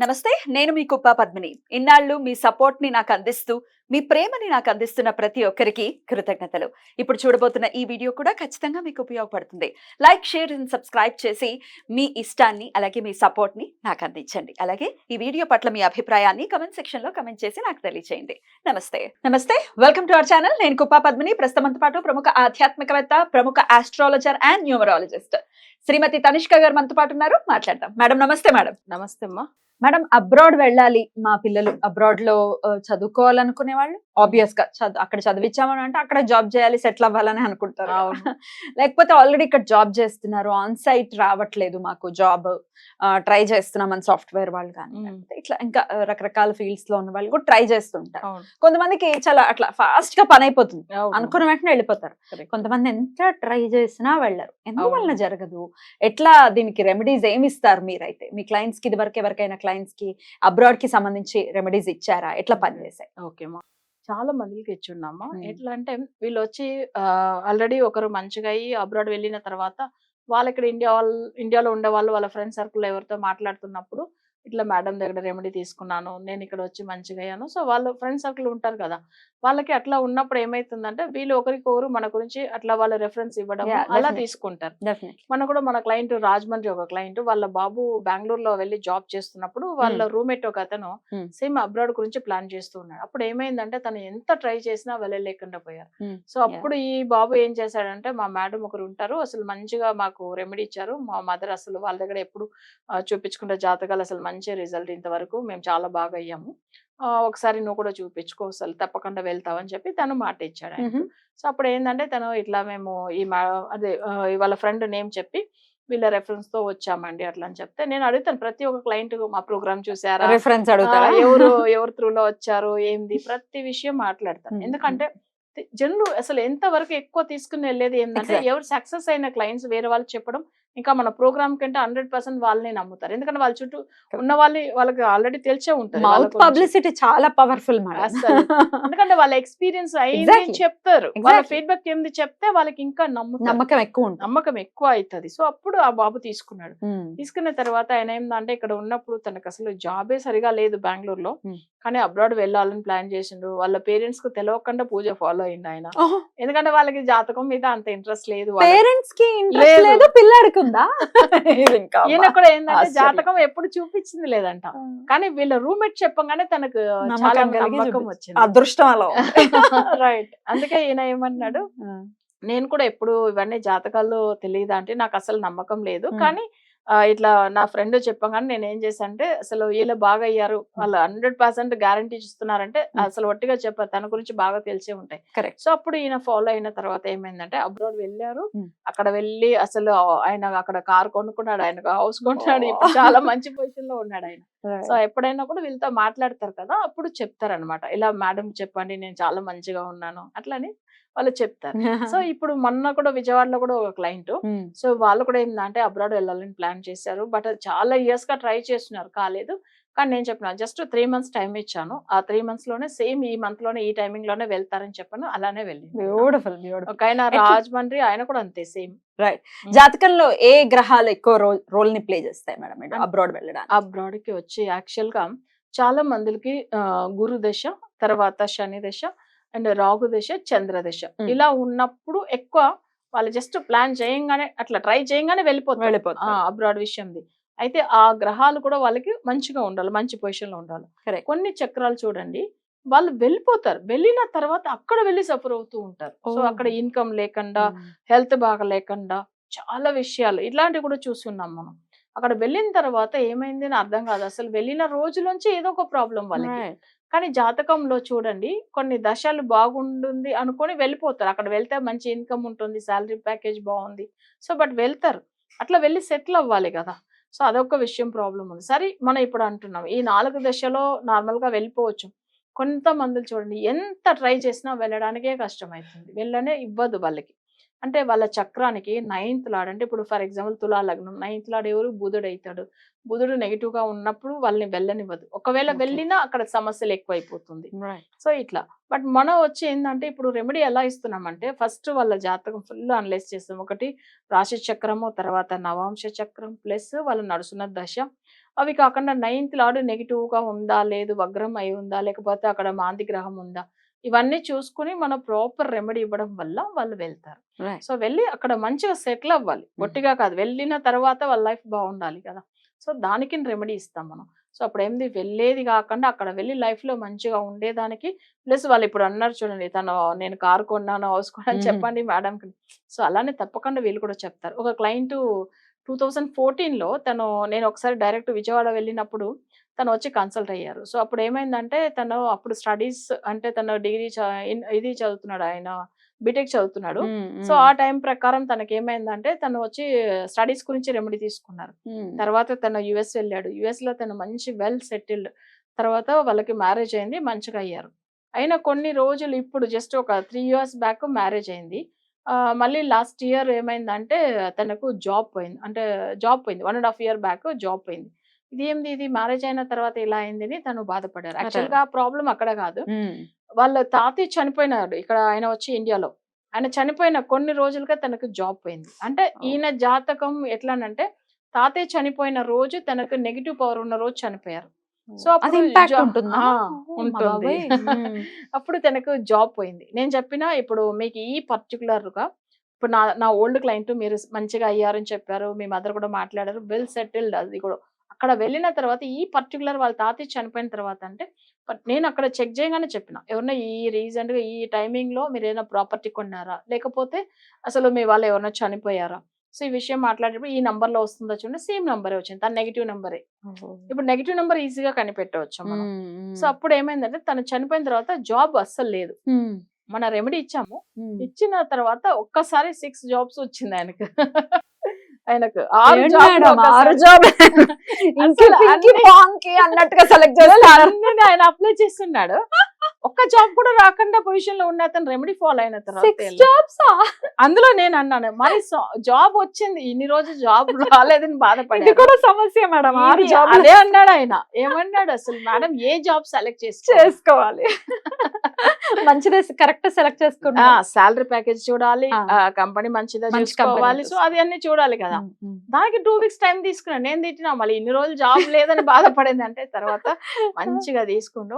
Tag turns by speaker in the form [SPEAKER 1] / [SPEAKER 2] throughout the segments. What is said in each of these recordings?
[SPEAKER 1] నమస్తే, నేను మీ కుప్ప పద్మిని. ఇన్నాళ్ళు మీ సపోర్ట్‌ని నాకందిస్తూ, మీ ప్రేమని నాకందిస్తున్న ప్రతి ఒక్కరికి కృతజ్ఞతలు. ఇప్పుడు చూడబోతున్న ఈ వీడియో కూడా ఖచ్చితంగా మీకు ఉపయోగపడుతుంది. లైక్, షేర్ అండ్ సబ్స్క్రైబ్ చేసి మీ ఇష్టాన్ని, అలాగే మీ సపోర్ట్‌ని నాకందించండి. అలాగే ఈ వీడియో పట్ల మీ అభిప్రాయాన్ని కామెంట్ సెక్షన్‌లో కామెంట్ చేసి నాకు తెలియజేయండి. నమస్తే. Welcome to our channel. నేను కుప్ప పద్మిని. ప్రస్తుతంతో పాటు ప్రముఖ ఆధ్యాత్మికవేత్త, ప్రముఖ ఆస్ట్రాలజర్ అండ్ న్యూమరాలజిస్ట్ శ్రీమతి తనిష్క గారు మనతో పాటు ఉన్నారు. మాట్లాడదాం. మేడం నమస్తే మేడం.
[SPEAKER 2] నమస్తే అమ్మా.
[SPEAKER 1] మేడం, అబ్రాడ్ వెళ్ళాలి మా పిల్లలు, అబ్రాడ్ లో చదువుకోవాలనుకునే వాళ్ళు ఆబ్వియస్ గా అక్కడ చదివించామని అంటే అక్కడ జాబ్ చేయాలి, సెటిల్ అవ్వాలని అనుకుంటారు. లేకపోతే ఆల్రెడీ ఇక్కడ జాబ్ చేస్తున్నారు, ఆన్ సైట్ రావట్లేదు, మాకు జాబ్ ట్రై చేస్తున్నామని సాఫ్ట్వేర్ వాళ్ళు కానీ ఇట్లా ఇంకా రకరకాల ఫీల్డ్స్ లో ఉన్న వాళ్ళు కూడా ట్రై చేస్తుంటారు. కొంతమందికి చాలా అట్లా ఫాస్ట్ గా పని అయిపోతుంది, అనుకున్న వెంటనే వెళ్ళిపోతారు. కొంతమంది ఎంత ట్రై చేసినా వెళ్ళరు. ఎందువల్ల జరగదు? ఎట్లా దీనికి రెమెడీస్ ఏమి ఇస్తారు మీరైతే? మీ క్లయింట్స్ కి ఇది వరకు ఎవరికైనా క్లయింట్స్ కి అబ్రాడ్ కి సంబంధించి రెమెడీస్ ఇచ్చారా? ఎట్లా పనిచేసాయి?
[SPEAKER 2] ఓకేమా, చాలా మందికి ఇచ్చున్నామా. ఎట్లా అంటే వీళ్ళు వచ్చి ఆల్రెడీ ఒకరు మంచిగా అయ్యి అబ్రాడ్ వెళ్ళిన తర్వాత వాళ్ళు ఇక్కడ ఇండియాలో ఉండే వాళ్ళు వాళ్ళ ఫ్రెండ్ సర్కిల్ ఎవరితో మాట్లాడుతున్నప్పుడు ఇట్లా మేడం దగ్గర రెమెడీ తీసుకున్నాను, నేను ఇక్కడ వచ్చి మంచిగా అయ్యాను. సో వాళ్ళు ఫ్రెండ్ సర్కిల్ ఉంటారు కదా, వాళ్ళకి అట్లా ఉన్నప్పుడు ఏమైతుందంటే వీళ్ళు ఒకరికొకరు మన గురించి అట్లా వాళ్ళ రెఫరెన్స్ ఇవ్వడం అలా తీసుకుంటారు. మన కూడా మన క్లయింట్ రాజమండ్రి ఒక క్లయింట్, వాళ్ళ బాబు బెంగళూరులో వెళ్ళి జాబ్ చేస్తున్నప్పుడు వాళ్ళ రూమ్మేట్ ఒక అతను సేమ్ అబ్రాడ్ గురించి ప్లాన్ చేస్తూ ఉన్నాడు. అప్పుడు ఏమైందంటే తను ఎంత ట్రై చేసినా వెళ్ళలేకుండా పోయారు. సో అప్పుడు ఈ బాబు ఏం చేశాడంటే, మా మేడం ఒకరు ఉంటారు, అసలు మంచిగా మాకు రెమెడీ ఇచ్చారు, మా మదర్ అసలు వాళ్ళ దగ్గర ఎప్పుడు చూపించుకుంటే జాతకాలు అసలు మంచి రిజల్ట్, ఇంతవరకు మేము చాలా బాగా అయ్యాము, ఒకసారి నువ్వు కూడా చూపించుకో, అసలు తప్పకుండా వెళ్తావని చెప్పి తను మాట ఇచ్చాడు ఆయన. సో అప్పుడు ఏంటంటే తను ఇట్లా మేము అదే వాళ్ళ ఫ్రెండ్ నేమ్ చెప్పి వీళ్ళ రెఫరెన్స్ తో వచ్చామండి అట్లా అని చెప్తే, నేను అడుగుతాను ప్రతి ఒక్క క్లయింట్ మా ప్రోగ్రామ్ చూసారా,
[SPEAKER 1] రెఫరెన్స్ అడుగుతారా,
[SPEAKER 2] ఎవరు త్రూలో వచ్చారు, ఏంది ప్రతి విషయం మాట్లాడతాను. ఎందుకంటే జనులు అసలు ఎంత వరకు ఎక్కువ తీసుకుని వెళ్ళేది ఏంటంటే, ఎవరు సక్సెస్ అయిన క్లయింట్స్ వేరే వాళ్ళు చెప్పడం, ఇంకా మన ప్రోగ్రామ్ కంటే 100% వాళ్ళని నమ్ముతారు. ఎందుకంటే వాళ్ళ చుట్టూ ఉన్న వాళ్ళకి ఆల్రెడీ తెలిసే ఉంటుంది.
[SPEAKER 1] పబ్లిసిటీ చాలా పవర్ఫుల్
[SPEAKER 2] అసలు ఎందుకంటే వాళ్ళ ఎక్స్పీరియన్స్ అయింది చెప్తారు, వాళ్ళ ఫీడ్బ్యాక్ ఏంది చెప్తే వాళ్ళకి ఇంకా నమ్మకం ఎక్కువ అవుతుంది. సో అప్పుడు ఆ బాబు తీసుకున్నాడు. తీసుకున్న తర్వాత ఆయన ఏంటంటే, ఇక్కడ ఉన్నప్పుడు తనకు అసలు జాబే సరిగా లేదు బెంగళూరులో, కానీ అబ్రాడ్ వెళ్ళాలని ప్లాన్ చేసిండు. వాళ్ళ పేరెంట్స్ కు తెలియకుండా పూజ ఫాలో అయ్యిండు ఆయన. ఎందుకంటే వాళ్ళకి జాతకం మీద అంత ఇంట్రెస్ట్ లేదు,
[SPEAKER 1] పేరెంట్స్ కి ఇంట్రెస్ట్ లేదు, పిల్లాడికి ఉందా?
[SPEAKER 2] ఈయన కూడా ఏంటంటే జాతకం ఎప్పుడు చూపించింది లేదంట, కానీ వీళ్ళ రూమ్మేట్ చెప్పగానే తనకు చాలా నమ్మకం వచ్చింది,
[SPEAKER 1] అదృష్టం అలా.
[SPEAKER 2] రైట్. అందుకే ఈయన ఏమన్నాడు, నేను కూడా ఎప్పుడు ఇవన్నీ జాతకాలు తెలియదా అంటే నాకు అసలు నమ్మకం లేదు, కానీ ఇట్లా నా ఫ్రెండ్ చెప్పగానే నేను ఏం చేశానంటే, అసలు వీళ్ళు బాగా అయ్యారు, వాళ్ళు 100% గ్యారంటీ ఇస్తున్నారంటే అసలు ఒట్టిగా చెప్పారు, తన గురించి బాగా తెలిసే ఉంటాయి. సో అప్పుడు ఈయన ఫాలో అయిన తర్వాత ఏమైందంటే, అబ్రాడ్ వెళ్ళారు, అక్కడ వెళ్ళి అసలు ఆయన అక్కడ కార్ కొనుక్కున్నాడు, ఆయన హౌస్ కొనుక్కున్నాడు, ఇప్పుడు చాలా మంచి పొజిషన్ లో ఉన్నాడు ఆయన. సో ఎప్పుడైనా కూడా వీళ్ళతో మాట్లాడతారు కదా, అప్పుడు చెప్తారనమాట, ఇలా మేడం చెప్పండి నేను చాలా మంచిగా ఉన్నాను అట్లని వాళ్ళు చెప్తారు. సో ఇప్పుడు మొన్న కూడా విజయవాడలో కూడా ఒక క్లయింట్, సో వాళ్ళు కూడా ఏంటంటే అబ్రాడ్ వెళ్ళాలని ప్లాన్ చేశారు, బట్ అది చాలా ఇయర్స్ గా ట్రై చేస్తున్నారు, కాలేదు. కానీ నేను చెప్పిన జస్ట్ 3 months టైం ఇచ్చాను, ఆ 3 months లోనే సేమ్ ఈ మంత్ లోనే ఈ టైమింగ్ లోనే వెళ్తారని చెప్పాను, అలానే వెళ్ళింది.
[SPEAKER 1] బ్యూటిఫుల్.
[SPEAKER 2] ఒక ఆయన రాజమండ్రి, ఆయన కూడా అంతే సేమ్.
[SPEAKER 1] రైట్. జాతకంలో ఏ గ్రహాలు ఎక్కువ రోల్ ని ప్లే చేస్తాయి మేడం అబ్రాడ్ వెళ్ళడానికి?
[SPEAKER 2] అబ్రాడ్ కి వచ్చి యాక్చువల్ గా చాలా మందికి గురు దశ, తర్వాత శని దశ అండ్ రాహు దశ, చంద్ర దశ ఇలా ఉన్నప్పుడు ఎక్కువ వాళ్ళు జస్ట్ ప్లాన్ చేయంగానే అట్లా ట్రై చేయంగానే వెళ్ళిపోతారు అబ్రాడ్ విషయంది. అయితే ఆ గ్రహాలు కూడా వాళ్ళకి మంచిగా ఉండాలి, మంచి పొజిషన్ లో ఉండాలి. కొన్ని చక్రాలు చూడండి, వాళ్ళు వెళ్ళిపోతారు, వెళ్ళిన తర్వాత అక్కడ వెళ్ళి సఫర్ అవుతూ ఉంటారు. సో అక్కడ ఇన్కమ్ లేకుండా, హెల్త్ బాగా లేకుండా, చాలా విషయాలు ఇట్లాంటివి కూడా చూస్తున్నాం మనం. అక్కడ వెళ్ళిన తర్వాత ఏమైంది అని అర్థం కాదు, అసలు వెళ్ళిన రోజులోంచి ఏదో ఒక ప్రాబ్లం వాళ్ళకి. కానీ జాతకంలో చూడండి, కొన్ని దశలు బాగుంటుంది అనుకొని వెళ్ళిపోతారు, అక్కడ వెళ్తే మంచి ఇన్కమ్ ఉంటుంది, శాలరీ ప్యాకేజ్ బాగుంది, సో బట్ వెళ్తారు, అట్లా వెళ్ళి సెటిల్ అవ్వాలి కదా. సో అదొక విషయం ప్రాబ్లం ఉంది. సరే మనం ఇప్పుడు అంటున్నాం ఈ 4 దశలో నార్మల్ గా వెళ్ళిపోవచ్చు. కొంతమంది చూడండి ఎంత ట్రై చేసినా వెళ్ళడానికే కష్టం అవుతుంది, వెళ్ళనే ఇవ్వదు వాళ్ళకి. అంటే వాళ్ళ చక్రానికి 9th లార్డ్, అంటే ఇప్పుడు ఫర్ ఎగ్జాంపుల్ తులా లగ్నం, 9th లార్డ్ ఎవరు? బుధుడు అవుతాడు. బుధుడు నెగిటివ్ గా ఉన్నప్పుడు వాళ్ళని వెళ్ళనివ్వదు, ఒకవేళ వెళ్ళినా అక్కడ సమస్యలు ఎక్కువైపోతుంది. సో ఇట్లా బట్ మనం వచ్చి ఏంటంటే, ఇప్పుడు రెమెడీ ఎలా ఇస్తున్నామంటే, ఫస్ట్ వాళ్ళ జాతకం ఫుల్ అనలైజ్ చేస్తాం. ఒకటి రాశి చక్రము, తర్వాత నవాంశ చక్రం, ప్లస్ వాళ్ళు నడుస్తున్న దశ, అవి కాకుండా 9th లార్డ్ నెగిటివ్ గా ఉందా, లేదు వగ్రం అయి ఉందా, లేకపోతే అక్కడ మాంది గ్రహం ఉందా, ఇవన్నీ చూసుకుని మనం ప్రాపర్ రెమెడీ ఇవ్వడం వల్ల వాళ్ళు వెళ్తారు.
[SPEAKER 1] రైట్.
[SPEAKER 2] సో వెళ్ళి అక్కడ మంచిగా సెటిల్ అవ్వాలి. ఒట్టిగా కాదు, వెళ్ళిన తర్వాత వాళ్ళ లైఫ్ బాగుండాలి కదా. సో దానికి రెమెడీ ఇస్తాం మనం. సో అప్పుడేంది, వెళ్ళేది కాకుండా అక్కడ వెళ్ళి లైఫ్ లో మంచిగా ఉండేదానికి. ప్లస్ వాళ్ళు ఇప్పుడు అన్నారు చూడండి, తను నేను కారు కొన్నాను, హౌస్ కొన్నాను చెప్పండి మేడంకి. సో అలానే తప్పకుండా వీళ్ళు కూడా చెప్తారు. ఒక క్లయింట్ 2014లో నేను ఒకసారి డైరెక్ట్ విజయవాడ వెళ్ళినప్పుడు తను వచ్చి కన్సల్ట్ అయ్యారు. సో అప్పుడు ఏమైందంటే, తను అప్పుడు స్టడీస్ అంటే తను డిగ్రీ ఇది చదువుతున్నాడు, ఆయన బీటెక్ చదువుతున్నాడు. సో ఆ టైం ప్రకారం తనకేమైందంటే, తను వచ్చి స్టడీస్ గురించి రెమెడీ తీసుకున్నారు. తర్వాత తను యుఎస్ వెళ్ళాడు. యుఎస్ లో తను మంచి వెల్ సెటిల్డ్. తర్వాత వాళ్ళకి మ్యారేజ్ అయింది, మంచిగా అయ్యారు. అయినా కొన్ని రోజులు ఇప్పుడు జస్ట్ ఒక 3 years బ్యాక్ మ్యారేజ్ అయింది. మళ్ళీ లాస్ట్ ఇయర్ ఏమైందంటే తనకు జాబ్ పోయింది. అంటే జాబ్ పోయింది. 1.5 year బ్యాక్ జాబ్ పోయింది. ఇదేంది, ఇది మ్యారేజ్ అయిన తర్వాత ఇలా అయిందని తను బాధపడారు. యాక్చువల్‌గా ప్రాబ్లమ్ అక్కడ కాదు. వాళ్ళ తాతయ్య చనిపోయినాడు ఇక్కడ, ఆయన వచ్చి ఇండియాలో. ఆయన చనిపోయిన కొన్ని రోజులుగా తనకు జాబ్ పోయింది. అంటే ఈయన జాతకం ఎట్లానంటే, తాతయ్య చనిపోయిన రోజు తనకు నెగెటివ్ పవర్ ఉన్న రోజు చనిపోయారు. సో
[SPEAKER 1] అది
[SPEAKER 2] అప్పుడు
[SPEAKER 1] ఇంపాక్ట్ ఉంటుందా?
[SPEAKER 2] ఉంటుంది. అప్పుడు తనకు జాబ్ పోయింది. నేను చెప్పిన, ఇప్పుడు మీకు ఈ పర్టికులర్‌గా ఇప్పుడు నా ఓల్డ్ క్లయింట్ మీరు మంచిగా అయ్యారని చెప్పారు. మీ మదర్ కూడా మాట్లాడారు. వెల్ సెటిల్డ్ అది కూడా. అక్కడ వెళ్ళిన తర్వాత ఈ పర్టిక్యులర్ వాళ్ళ తాతయ్య చనిపోయిన తర్వాత అంటే, నేను అక్కడ చెక్ చేయగానే చెప్పిన, ఎవరన్నా ఈ రీసెంట్‌గా ఈ టైమింగ్‌లో మీరేమైనా ప్రాపర్టీ కొన్నారా? లేకపోతే అసలు మీ వాళ్ళు ఎవరైనా చనిపోయారా? సో ఈ విషయం మాట్లాడేటప్పుడు ఈ నంబర్‌లో వస్తుందా చూడండి, సేమ్ నంబరే వచ్చింది. తన నెగెటివ్ నంబరే. ఇప్పుడు నెగెటివ్ నంబర్ ఈజీగా కనిపెట్టవచ్చు మనం. సో అప్పుడు ఏమైందంటే, తను చనిపోయిన తర్వాత జాబ్ అస్సలు లేదు. మన రెమెడీ ఇచ్చాము. ఇచ్చిన తర్వాత ఒక్కసారి 6 jobs వచ్చింది ఆయనకు. ఆయనకు 6 జాబ్
[SPEAKER 1] అన్నట్టుగా సెలెక్ట్
[SPEAKER 2] అన్ని ఆయన అప్లై చేస్తున్నాడు. ఒక్క జాబ్ కూడా రాకుండా పొజిషన్ లో ఉన్న అతను రెమెడీ ఫాలో అయిన తర్వాత అందులో నేను అన్నాను, మరి జాబ్ వచ్చింది, ఇన్ని రోజు జాబ్ రాలేదని బాధపడి
[SPEAKER 1] కూడా సమస్య మేడం.
[SPEAKER 2] అదే అన్నాడు ఆయన. ఏమన్నాడు అసలు, మేడం ఏ జాబ్ సెలెక్ట్
[SPEAKER 1] చేసుకోవాలి, మంచిదే కరెక్ట్ సెలెక్ట్ చేసుకున్నా,
[SPEAKER 2] సాలరీ ప్యాకేజ్ చూడాలి, కంపెనీ మంచిదా చూసుకోవాలి, సో అది అన్ని చూడాలి కదా. దానికి 2 weeks టైం తీసుకున్నాను. నేను తిట్టినా, మళ్ళీ ఇన్ని రోజులు జాబ్ లేదని బాధపడింది అంటే, తర్వాత మంచిగా తీసుకుంటూ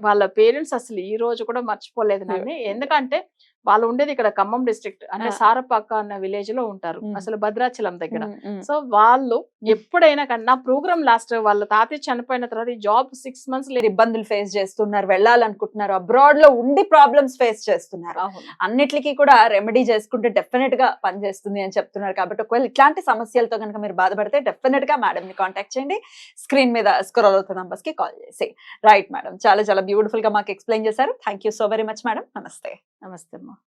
[SPEAKER 2] వాళ్ళ పేరెంట్స్ అసలు ఈ రోజు కూడా మర్చిపోలేదు నన్ను. ఎందుకంటే వాళ్ళు ఉండేది ఇక్కడ ఖమ్మం డిస్ట్రిక్ట్, అంటే సారపాక అన్న విలేజ్ లో ఉంటారు, అసలు భద్రాచలం దగ్గర. సో వాళ్ళు ఎప్పుడైనా కానీ నా ప్రోగ్రామ్ లాస్ట్ వాళ్ళ తాతయ్య చనిపోయిన తర్వాత ఈ జాబ్ 6 months
[SPEAKER 1] ఇబ్బందులు ఫేస్ చేస్తున్నారు, వెళ్ళాలనుకుంటున్నారు, అబ్రాడ్ లో ఉండి ప్రాబ్లమ్స్ ఫేస్ చేస్తున్నారు, అన్నిటికీ కూడా రెమెడీ చేసుకుంటే డెఫినెట్ గా పనిచేస్తుంది అని చెప్తున్నారు. కాబట్టి ఒకవేళ ఇట్లాంటి సమస్యలతో కనుక మీరు బాధపడితే డెఫినెట్ గా మేడం ని కాంటాక్ట్ చేయండి. స్క్రీన్ మీద స్క్రోల్ అవుతున్న నంబర్స్ కి కాల్ చేసి. రైట్ మేడం, చాలా చాలా బ్యూటిఫుల్ గా మాకు ఎక్స్ప్లెయిన్ చేశారు. Thank you so very much madam. నమస్తే.
[SPEAKER 2] నమస్తే అమ్మా.